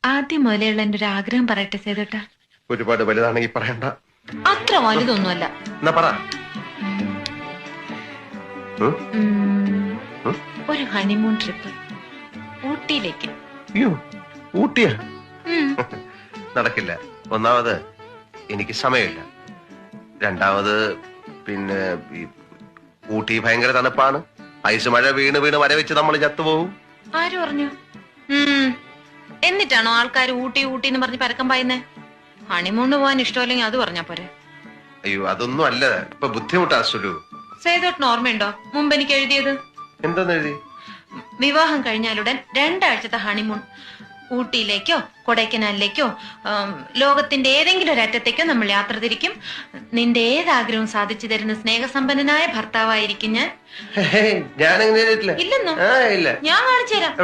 ആദ്യം മുതലുള്ള എന്റെ ഒരു ആഗ്രഹം പറയട്ടെ സേതുട്ടാ. ഒരുപാട് വലുതാണെങ്കിൽ പറയണ്ട. അത്ര വലുതൊന്നുമല്ല. എന്നാ പറ. ഒരു ഹണിമൂൺ ട്രിപ്പ് ഊട്ടിയിലേക്ക്. ഊട്ടിയാ? നടക്കില്ല. ഒന്നാമത് എനിക്ക് സമയമില്ല. രണ്ടാമത് പിന്നെ ഊട്ടി ഭയങ്കര തണുപ്പാണ്. ഐസ് മഴ വീണ് വീണ് വരവെച്ച് നമ്മൾ ചത്തുപോകും. ആര് പറഞ്ഞു? എന്നിട്ടാണോ ആൾക്കാർ ഊട്ടി ഊട്ടി എന്ന് പറഞ്ഞ് പരക്കം പായുന്നേ? ഹണിമൂണ് പോവാൻ ഇഷ്ടമല്ലെങ്കിൽ അത് പറഞ്ഞാ പോരെ. അയ്യോ, അതൊന്നും അല്ല. ഇപ്പൊ ബുദ്ധിമുട്ടാ സുലു. സേതുട്ടിന് ഓർമ്മയുണ്ടോ മുമ്പ് എനിക്ക് എഴുതിയത്? എന്താന്ന് എഴുതി? വിവാഹം കഴിഞ്ഞാലുടൻ 2 ആഴ്ചത്തെ ഹണിമൂൺ. ഊട്ടിയിലേക്കോ കൊടൈക്കനാലിലേക്കോ ലോകത്തിന്റെ ഏതെങ്കിലും ഒരറ്റത്തേക്കോ നമ്മൾ യാത്ര തിരിക്കും. നിന്റെ ഏതാഗ്രഹവും സാധിച്ചു തരുന്ന സ്നേഹസമ്പന്നനായ ഭർത്താവായിരിക്കും ഞാൻ. ഞാൻ ഇല്ലെന്നോ? ഞാൻ കാണിച്ചു തരാം.